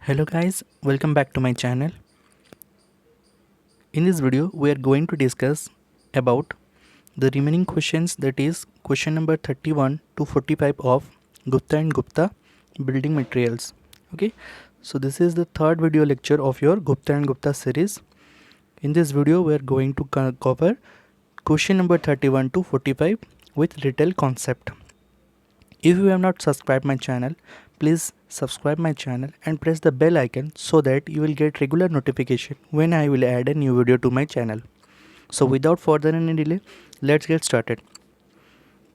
Hello guys, welcome back to my channel. In this video, we are going to discuss about the remaining questions, that is question number 31 to 45 of Gupta and Gupta building materials. Okay, so this is the third video lecture of your Gupta and Gupta series. In this video, we are going to cover question number 31 to 45 with little concept. If you have not subscribed my channel, please subscribe my channel and press the bell icon so that you will get regular notification when I will add a new video to my channel. So without further any delay, let's get started.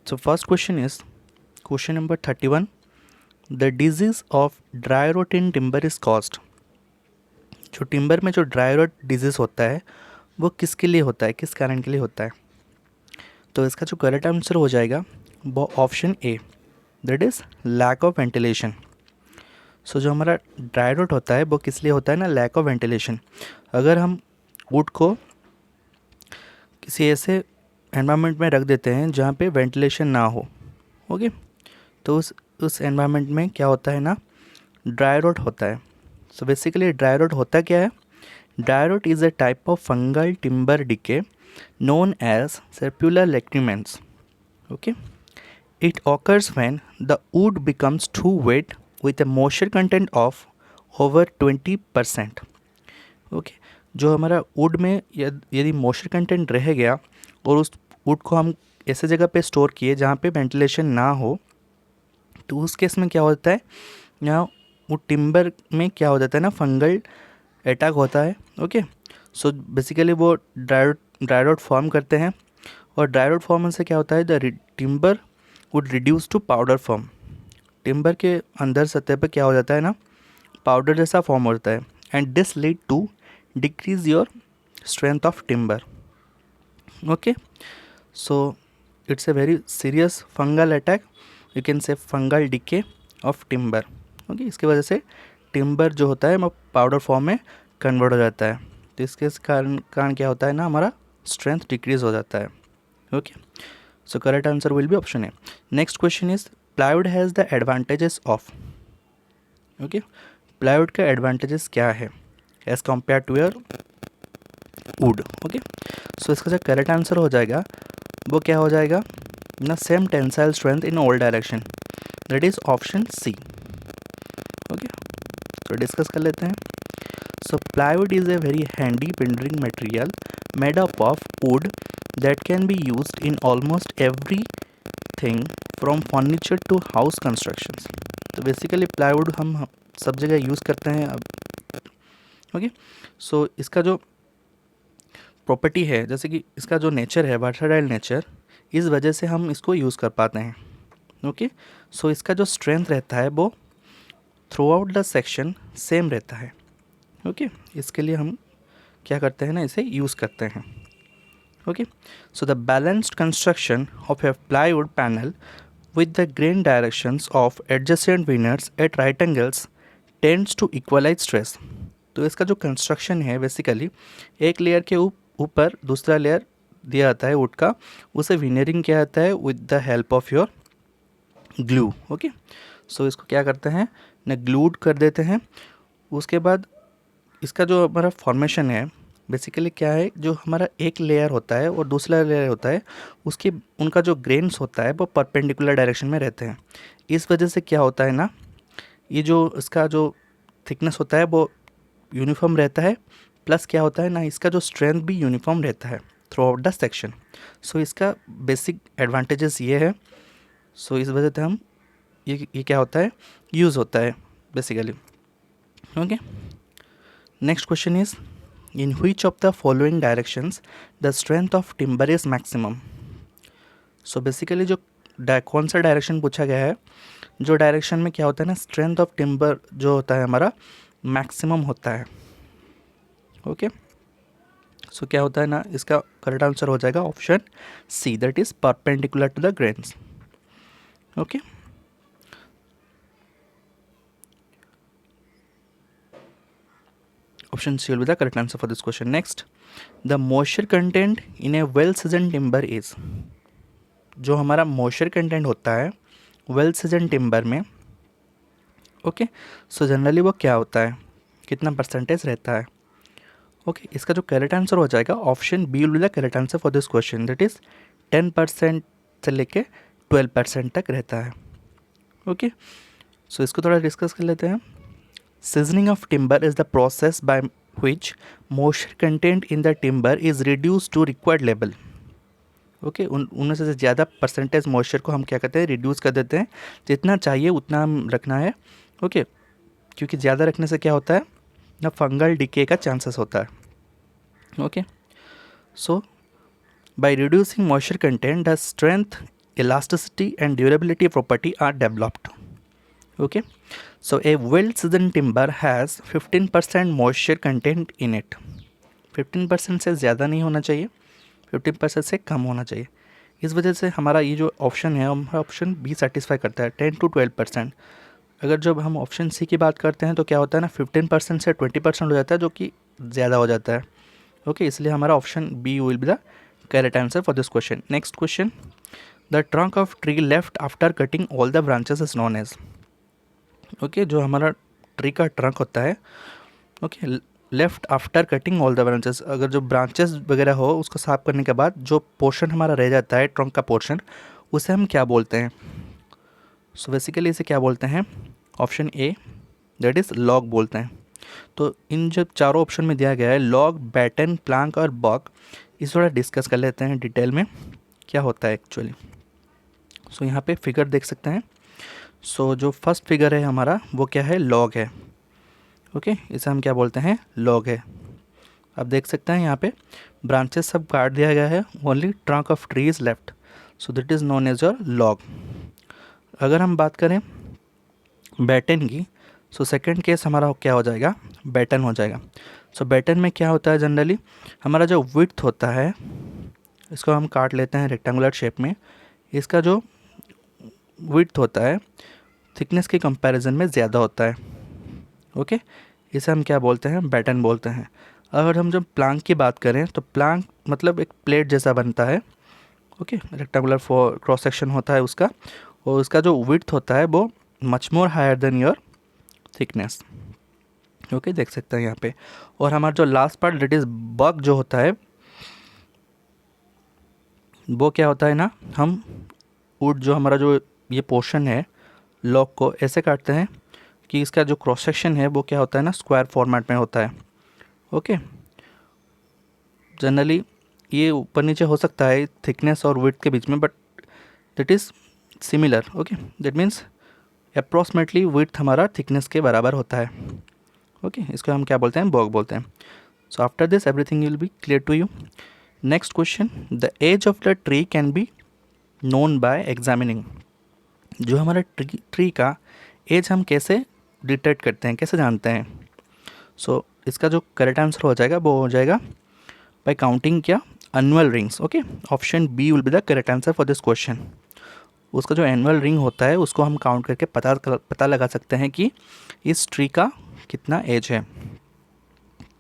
So first question is question number 31. The disease of dry rot in timber is caused. जो timber में जो dry rot disease होता है वो किसके लिए होता है, किस कारण के लिए होता है? तो इसका जो करेक्ट आंसर हो जाएगा वो option A, that is lack of ventilation. So जो हमारा ड्राई रॉट होता है वो किस लिए होता है ना, लैक ऑफ वेंटिलेशन. अगर हम वुड को किसी ऐसे एनवायरनमेंट में रख देते हैं जहाँ पे वेंटिलेशन ना हो, ओके, तो उस एनवायरनमेंट में क्या होता है ना, ड्राई रॉट होता है. सो बेसिकली ड्राई रॉट होता क्या है? Dry rot is a type of fungal timber decay known as serpular lignaments. Okay, it occurs when the wood becomes too wet with a moisture content of over 20%. Okay, जो हमारा would में यदि moisture content रह गया और उस would को हम ऐसे जगह पे स्टोर किए जहाँ पे वेंटिलेशन ना हो, तो उस केस में क्या होता है, यहाँ वो टिम्बर में क्या हो जाता है ना, फंगल अटैक होता है. ओके, सो बेसिकली वो ड्राई रॉट फॉर्म करते हैं और ड्राई रॉट फॉर्म से क्या होता है, the timber wood reduce to powder form. Timber के अंदर सतह पर क्या हो जाता है ना, पाउडर जैसा फॉर्म होता है. And this lead to decrease your strength of timber. Okay, so it's a very serious fungal attack, you can say fungal decay of timber. Okay, इसकी वजह से टिम्बर जो होता है वो पाउडर फॉर्म में कन्वर्ट हो जाता है. तो इसके कारण क्या होता है ना, हमारा स्ट्रेंथ डिक्रीज हो जाता है. Okay, so correct answer will be option A. Next question is plywood has the advantages of. Okay, plywood का एडवांटेजेस क्या है as compare to your wood. Okay, so इसका जो करेक्ट आंसर हो जाएगा वो क्या हो जाएगा ना, same tensile strength in all direction, that is option C. Okay, तो डिस्कस कर लेते हैं. So plywood is a very handy bending material made up of wood that can be used in almost everything from furniture to house constructions. तो basically plywood हम सब जगह use करते हैं अब. ओके, सो इसका जो प्रॉपर्टी है, जैसे कि इसका जो नेचर है, वर्सटाइल नेचर, इस वजह से हम इसको यूज़ कर पाते हैं. ओके, सो इसका जो स्ट्रेंथ रहता है वो through out the section same रहता है. ओके, इसके लिए हम क्या करते हैं ना, इसे यूज़ करते हैं. Okay, so the balanced construction of a plywood panel with the grain directions of adjacent veneers at right angles tends to equalize stress. तो इसका जो कंस्ट्रक्शन है, बेसिकली एक लेयर के ऊपर दूसरा लेयर दिया जाता है वुड का, उसे विनरिंग किया जाता है with the help of your glue. Okay, so इसको क्या करते हैं ना, ग्लूड कर देते हैं. उसके बाद इसका जो हमारा फॉर्मेशन है, बेसिकली क्या है, जो हमारा एक लेयर होता है और दूसरा लेयर होता है, उसके उनका जो ग्रेन्स होता है वो परपेंडिकुलर डायरेक्शन में रहते हैं. इस वजह से क्या होता है ना, ये जो इसका जो थिकनेस होता है वो यूनिफॉर्म रहता है, प्लस क्या होता है ना, इसका जो स्ट्रेंथ भी यूनिफॉर्म रहता है थ्रू आउट द सेक्शन. सो इसका बेसिक एडवांटेजेस ये है. सो इस वजह से हम ये क्या होता है, यूज़ होता है basically. Okay, next question is in which of the following directions the strength of timber is maximum. so basically जो कौन सा डायरेक्शन पूछा गया है, जो डायरेक्शन में क्या होता है ना, स्ट्रेंथ ऑफ टिम्बर जो होता है हमारा मैक्सिमम होता है. ओके, सो क्या होता है ना, इसका करेक्ट आंसर हो जाएगा option C, that is perpendicular to the grains. Okay, option C will be the correct answer for this question. Next, the moisture content in a well seasoned timber is. जो हमारा moisture content होता है well seasoned timber में, okay, so generally वो क्या होता है, कितना परसेंटेज रहता है। ओके, इसका जो करेक्ट आंसर हो जाएगा option B will be the correct answer for this question, that is 10% से लेके 12% तक रहता है। ओके, सो इसको थोड़ा डिस्कस कर लेते हैं। Seasoning of timber is the process by which moisture content in the timber is reduced to required level। Okay, उनमें से ज़्यादा परसेंटेज मॉइस्चर को हम क्या करते हैं, रिड्यूस कर देते हैं, जितना चाहिए उतना हम रखना है। ओके, क्योंकि ज़्यादा रखने से क्या होता है ना, फंगल डिके का चांसेस होता है। Okay, so by reducing moisture content the strength, elasticity and durability property are developed। Okay, so a well seasoned timber has 15% moisture content in it। 15% से ज़्यादा नहीं होना चाहिए, 15% से कम होना चाहिए। इस वजह से हमारा ये जो ऑप्शन है, हमारा ऑप्शन बी सेटिस्फाई करता है 10 to 12%। अगर जब हम ऑप्शन सी की बात करते हैं तो क्या होता है ना, 15% से 20% हो जाता है, जो कि ज़्यादा हो जाता है। ओके, इसलिए हमारा option B will be the correct answer for this question. Next question, the trunk of tree left after cutting all the branches is known as. Okay, जो हमारा ट्री का ट्रंक होता है, okay, left after cutting all the branches, अगर जो branches वगैरह हो उसको साफ करने के बाद जो पोर्शन हमारा रह जाता है ट्रंक का पोर्शन, उसे हम क्या बोलते हैं। सो बेसिकली इसे क्या बोलते हैं, option A that is log बोलते हैं। तो इन जो चारों ऑप्शन में दिया गया है लॉग, बैटन, प्लांक और बॉक, इस थोड़ा डिस्कस कर लेते हैं डिटेल में क्या होता है एक्चुअली। सो यहाँ पे फिगर देख सकते हैं। सो जो फर्स्ट फिगर है हमारा वो क्या है, लॉग है। ओके, इसे हम क्या बोलते हैं, लॉग है। आप देख सकते हैं यहाँ पे ब्रांचेस सब काट दिया गया है, only trunk of tree is left, so that is known as your log. अगर हम बात करें बैटन की, सो सेकंड केस हमारा क्या हो जाएगा, बैटन हो जाएगा। सो बैटन में क्या होता है, जनरली हमारा जो विड्थ होता है, इसको हम काट लेते हैं रेक्टेंगुलर शेप में, इसका जो विड्थ होता है थिकनेस के कंपैरिजन में ज़्यादा होता है। ओके, इसे हम क्या बोलते हैं, बैटन बोलते हैं। अगर हम जब प्लांक की बात करें तो प्लांक मतलब एक प्लेट जैसा बनता है। ओके, रेक्टेंगुलर क्रॉस सेक्शन होता है उसका, और उसका जो विड्थ होता है वो much more higher than your thickness. Okay, देख सकते हैं यहाँ पे। और हमारा जो last part that is bog जो होता है, वो क्या होता है ना, हम वुड जो हमारा जो ये पोर्शन है लॉग को ऐसे काटते हैं कि इसका जो क्रॉस सेक्शन है वो क्या होता है ना, स्क्वायर फॉर्मेट में होता है। ओके, जनरली ये ऊपर नीचे हो सकता है थिकनेस और विड्थ के बीच में, but that is similar. Okay, that means approximately width हमारा थिकनेस के बराबर होता है। ओके, इसको हम क्या बोलते हैं, बॉग बोलते हैं। So after this everything will be clear to you. Next question, the age of the tree can be known by examining. जो हमारा ट्री का एज हम कैसे डिटेक्ट करते हैं, कैसे जानते हैं। सो इसका जो करेक्ट आंसर हो जाएगा वो हो जाएगा बाय काउंटिंग क्या, annual rings. Okay, option B will be the correct answer for this question. उसका जो एनुअल रिंग होता है उसको हम काउंट करके पता लगा सकते हैं कि इस ट्री का कितना एज है।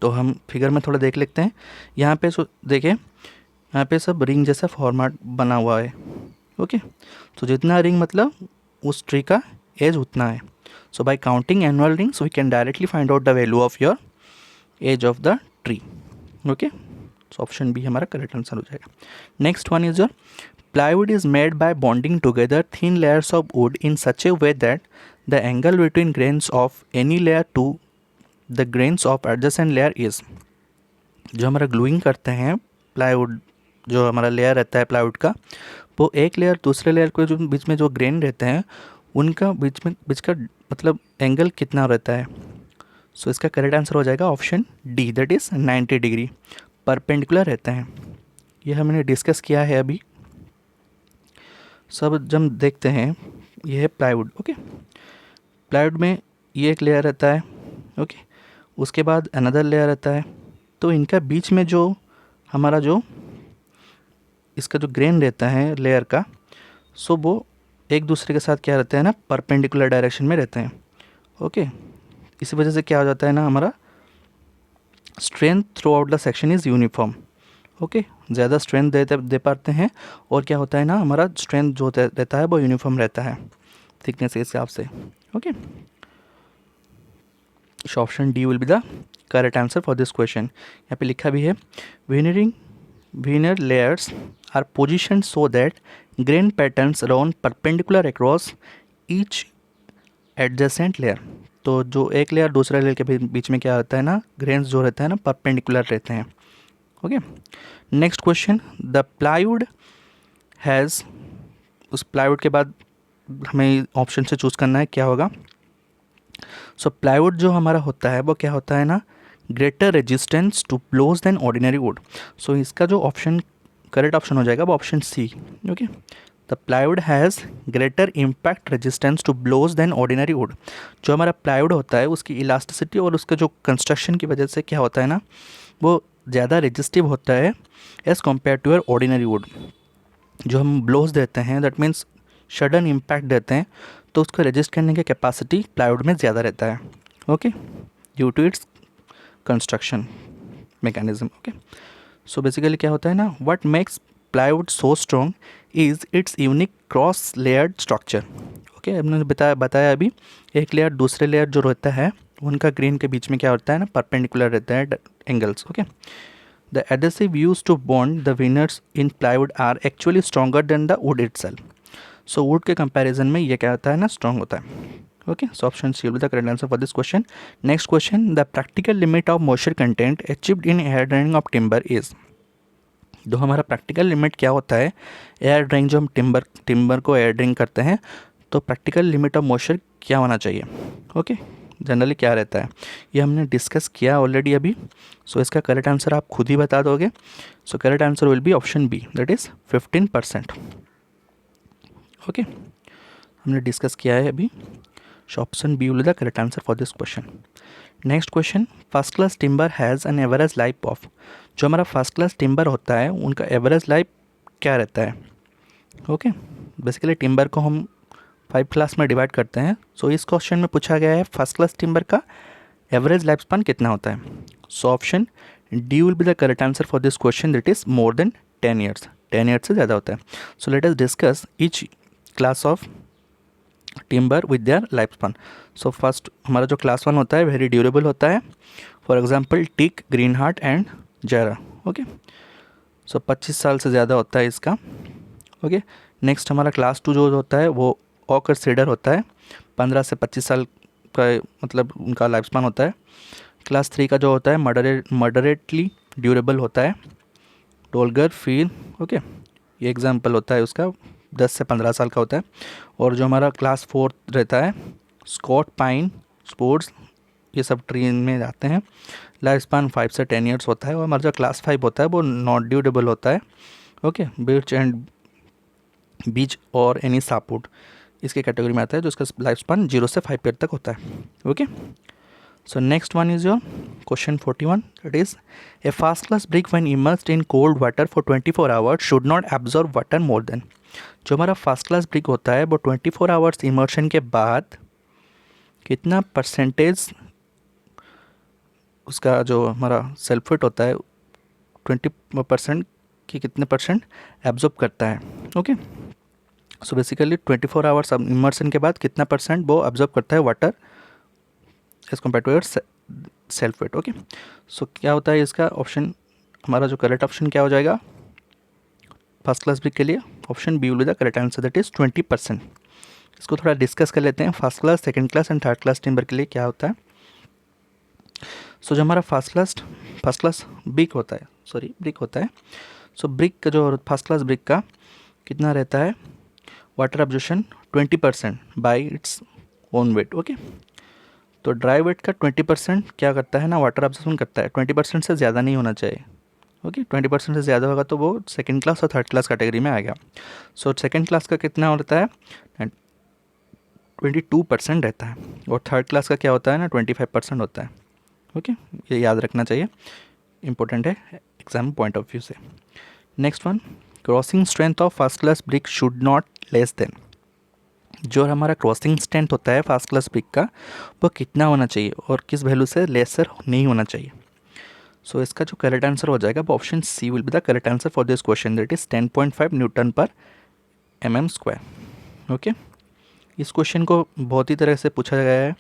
तो हम फिगर में थोड़ा देख लेते हैं। यहाँ पे देखिए, यहाँ पे सब रिंग जैसा फॉर्मेट बना हुआ है। ओके, तो जितना रिंग मतलब उस ट्री का एज उतना है। So by counting annual rings we can directly find out the value of your age of the tree. Okay, so option B हमारा करेक्ट आंसर हो जाएगा। Next one is your plywood is made by bonding together thin layers of wood in such a way that the angle between grains of any layer to the grains of adjacent layer is. जो हमारा gluing करते हैं plywood, जो हमारा layer रहता है plywood का, वो एक लेयर दूसरे लेयर के जो बीच में जो ग्रेन रहते हैं उनका बीच का मतलब एंगल कितना रहता है। सो इसका करेक्ट आंसर हो जाएगा option D, that is 90 degree perpendicular रहते हैं। यह हमने डिस्कस किया है अभी। सब जब देखते हैं, ये है प्लाईवुड। ओके, प्लाईवुड में ये एक लेयर रहता है। ओके, उसके बाद अनदर लेयर रहता है। तो इनका बीच में जो हमारा जो इसका जो ग्रेन रहता है लेयर का, सो वो एक दूसरे के साथ क्या रहते हैं ना, परपेंडिकुलर डायरेक्शन में रहते हैं। ओके, इसी वजह से क्या हो जाता है ना, हमारा strength through out the section is uniform. Okay, ज़्यादा स्ट्रेंथ दे पाते हैं, और क्या होता है ना, हमारा स्ट्रेंथ जो रहता है वो यूनिफॉर्म रहता है थिकनेस के हिसाब से। Okay, So option D will be the correct answer for this question. यहाँ पे लिखा भी है veneer layers are positioned so that grain patterns run perpendicular across each adjacent layer. तो जो एक लेयर दूसरा लेयर के बीच में क्या होता है ना, ग्रेन्स जो रहता है ना परपेंडिकुलर रहते हैं. Okay. Next question, the plywood has, उस प्लाईवुड के बाद हमें ऑप्शन से चूज़ करना है क्या होगा. सो प्लाईवुड जो हमारा होता है वो क्या होता है ना, greater resistance to blows than ordinary wood. So इसका जो ऑप्शन करेक्ट ऑप्शन हो जाएगा वो option C. Okay. The plywood has greater impact resistance to blows than ordinary wood. जो हमारा प्लाईवुड होता है उसकी इलास्टिसिटी और उसका जो कंस्ट्रक्शन की वजह से क्या होता है ना, वो ज़्यादा रेजिस्टिव होता है as compare to your ordinary wood. जो हम ब्लोज देते हैं दैट मीन्स सडन इम्पैक्ट देते हैं, तो उसको रेजिस्ट करने की कैपेसिटी प्लाईवुड में ज़्यादा रहता है. Okay, due to its construction mechanism. Okay. So basically क्या होता है ना, what makes plywood so strong is its unique cross layered structure. Okay, हमने बताया अभी, एक लेयर दूसरे लेयर जो रहता है उनका ग्रेन के बीच में क्या होता है ना, परपेंडिकुलर रहता है angles. Okay. The adhesive use to bond the veneers in plywood are actually stronger than the wood itself. So wood के कंपैरिजन में ये क्या होता है ना, स्ट्रॉन्ग होता है. Okay. So option C will be the correct answer for this question. Next question, the practical limit of moisture content achieved in air drying of timber is. जो हमारा प्रैक्टिकल लिमिट क्या होता है, एयर ड्राइंग जो हम timber को air drying करते हैं, तो प्रैक्टिकल लिमिट ऑफ मॉइस्चर क्या होना चाहिए. ओके. जनरली क्या रहता है ये हमने डिस्कस किया ऑलरेडी अभी. सो इसका करेक्ट आंसर आप खुद ही बता दोगे. So correct answer will be option B, that is 15%. Okay, हमने डिस्कस किया है अभी. So option B will be the correct answer for this question. Next question, first class timber has an average life of. जो हमारा first class timber होता है उनका average life क्या रहता है. ओके. बेसिकली टिम्बर को हम 5 क्लास में डिवाइड करते हैं. सो इस क्वेश्चन में पूछा गया है फर्स्ट क्लास टिम्बर का एवरेज लाइफ स्पान कितना होता है. So option D will be the correct answer for this question, that is more than 10 years. 10 years से ज़्यादा होता है. So let us discuss each class of timber with their life span. So first हमारा जो class 1 होता है very durable होता है. For example teak, green heart and jarrah. Okay. So 25 साल से ज़्यादा होता है इसका. ओके. नेक्स्ट हमारा क्लास 2 जो होता है वो ऑकर सीडर होता है. 15 से 25 साल का मतलब उनका लाइफ स्पान होता है. क्लास 3 का जो होता है मॉडरेटली ड्यूरेबल होता है. डोलगर, फील. ओके, ये एग्जाम्पल होता है उसका, 10 से 15 साल का होता है. और जो हमारा क्लास 4 रहता है स्कॉट, पाइन, स्पोर्ट्स, ये सब ट्री में आते हैं. लाइफ स्पान 5 से 10 ईयर्स होता है. और हमारा जो क्लास 5 होता है वो नॉट ड्यूरेबल होता है. ओके. बीच एंड बीच और एनी सापवुड इसके कैटेगरी में आता है, जो इसका लाइफ स्पान 0 से 5 ईयर तक होता है. Okay. So next one is your question 41, it is a fast class brick when immersed in cold water for 24 hours should not absorb water more than. जो हमारा फर्स्ट क्लास ब्रिक होता है वो 24 hours immersion के बाद कितना percentage उसका जो हमारा सल्फेट होता है 20% कि कितने परसेंट एब्जॉर्ब करता है. Okay. So basically 24 hours immersion के बाद कितना परसेंट वो एब्जॉर्ब करता है water as compare to your sulphate. Okay. So क्या होता है इसका ऑप्शन, हमारा जो करेक्ट ऑप्शन क्या हो जाएगा फर्स्ट क्लास ब्रिक के लिए, option B will be the correct answer, that is 20%. इसको थोड़ा डिस्कस कर लेते हैं. First class, second class and third class timber के लिए क्या होता है. सो जो हमारा फर्स्ट क्लास ब्रिक होता है, सो ब्रिक का जो फर्स्ट क्लास ब्रिक का कितना रहता है water absorption 20% bye its own wait. Okay. तो ड्राई वेट का 20% क्या करता है ना, वाटर एब्जॉर्प्शन करता है. 20% से ज़्यादा नहीं होना चाहिए. ओके. 20% से ज़्यादा होगा तो वो सेकंड क्लास और थर्ड क्लास कैटेगरी में आएगा. सो सेकंड क्लास का कितना होता है 22% रहता है. और थर्ड क्लास का क्या होता है ना 25% होता है. ओके. ये याद रखना चाहिए, इंपॉर्टेंट है एग्जाम पॉइंट ऑफ व्यू से. Next one, crossing strength of first class brick should not less than. जो हमारा क्रॉसिंग स्ट्रेंथ होता है फर्स्ट क्लास ब्रिक का वो कितना होना चाहिए और किस वैल्यू से लेसर नहीं होना चाहिए. सो इसका जो करेक्ट आंसर हो जाएगा वो option C will be the correct answer for this question, that is 10.5 newton per mm square. Okay. इस क्वेश्चन को बहुत ही तरह से पूछा गया है,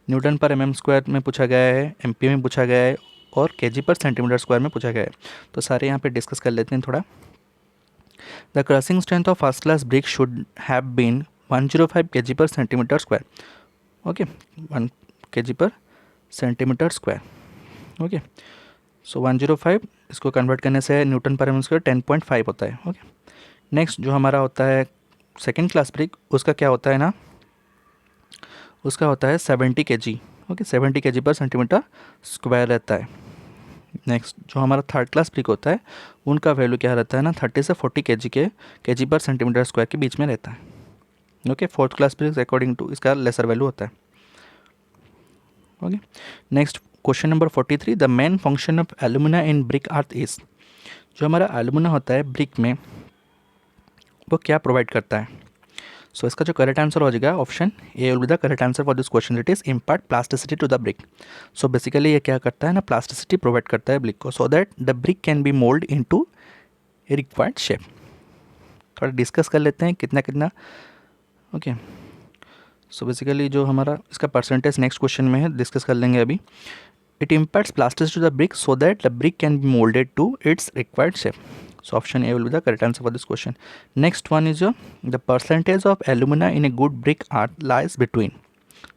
न्यूटन पर mm स्क्वायर में पूछा गया है, MP में पूछा गया है और kg पर सेंटीमीटर स्क्वायर में पूछा गया है। तो सारे यहाँ पे डिस्कस कर लेते हैं थोड़ा। The crushing strength of first class brick should have been 105 kg per centimetre square. Okay, 1 kg per centimetre square. Okay, so 105 इसको कन्वर्ट करने से न्यूटन पर mm स्क्वायर 10.5 होता है। ओके, नेक्स्ट जो हमारा होता है सेकेंड क्लास ब्रिक, उसका क्या होता है ना, उसका होता है 70 kg। Okay, 70 kg per centimetre square रहता है। नेक्स्ट जो हमारा थर्ड क्लास ब्रिक होता है, उनका वैल्यू क्या रहता है ना, 30 से 40 kg पर सेंटीमीटर स्क्वायर के बीच में रहता है। Okay, fourth class brick according to इसका लेसर वैल्यू होता है। Okay, next question number 43, the main function of alumina in brick earth is. जो हमारा एल्यूमिना होता है ब्रिक में, वो क्या प्रोवाइड करता है। सो इसका जो करेक्ट आंसर हो जाएगा option A will be the correct answer for this question, it is impart plasticity to the brick. So basically ये क्या करता है ना, प्लास्टिसिटी प्रोवाइड करता है ब्रिक को, सो that the brick can B mould into A required shape. थोड़ा discuss कर लेते हैं कितना कितना। ओके, सो बेसिकली जो हमारा इसका परसेंटेज नेक्स्ट क्वेश्चन में है, डिस्कस कर लेंगे अभी। It imparts plasticity to the brick so that the brick can be moulded to its required shape. So option A will be the correct answer for this question. Next one is the percentage of alumina in a good brick art lies between।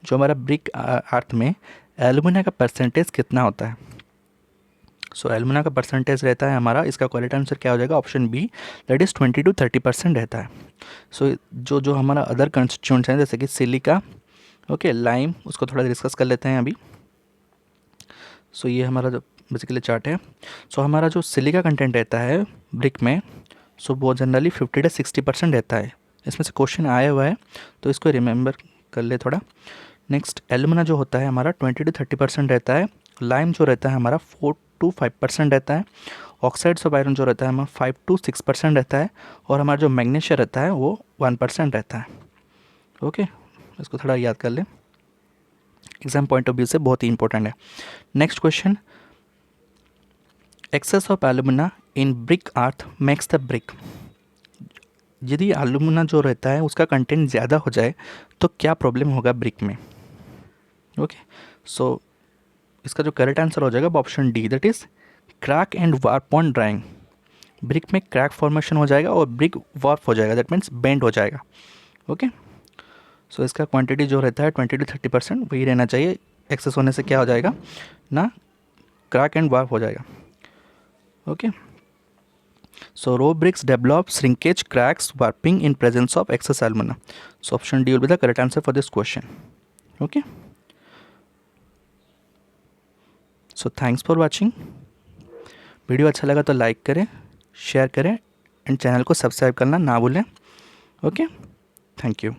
जो हमारा brick आर्थ में alumina का percentage कितना होता है। सो alumina का percentage रहता है हमारा, इसका करेक्ट आंसर क्या हो जाएगा option B, that is 20 to 30% रहता है। सो जो हमारा अदर कंस्टिट्यूएंट्स हैं जैसे कि सिलिका, ओके, लाइम, उसको थोड़ा डिस्कस कर लेते हैं अभी। सो ये हमारा जो बेसिकली चार्ट है। सो हमारा जो सिलिका कंटेंट रहता है ब्रिक में, सो वो जनरली 50 से 60% रहता है। इसमें से क्वेश्चन आया हुआ है तो इसको रिमेंबर कर ले थोड़ा। नेक्स्ट एलुमिना जो होता है हमारा 20 to 30% रहता है। लाइम जो रहता है हमारा 4 to 5% रहता है। ऑक्साइड्स ऑफ आयरन जो रहता है हमारा 5 to 6% रहता है। और हमारा जो मैग्नीशियम रहता है वो 1% रहता है। ओके, इसको थोड़ा याद कर ले, एग्जाम पॉइंट ऑफ व्यू से बहुत ही इंपॉर्टेंट है। Next question, excess of alumina in brick earth makes the brick. यदि एलुमिना जो रहता है उसका कंटेंट ज़्यादा हो जाए तो क्या प्रॉब्लम होगा ब्रिक में। ओके, सो इसका जो करेक्ट आंसर हो जाएगा option D, that is crack and warp on drawing. Brick में क्रैक फॉर्मेशन हो जाएगा और ब्रिक वार्प हो जाएगा, दैट मीन्स बेंड हो जाएगा। ओके, सो इसका क्वांटिटी जो रहता है 20 to 30% वही रहना चाहिए। एक्सेस होने से क्या हो जाएगा ना, क्रैक एंड वार्प हो जाएगा। Okay, so raw bricks develop shrinkage, cracks, warping in presence of excess alumina. So option D will be the correct answer for this question. Okay, so thanks for watching। Video अच्छा लगा तो like करें, share करें and channel को subscribe करना ना भूलें। Okay, thank you.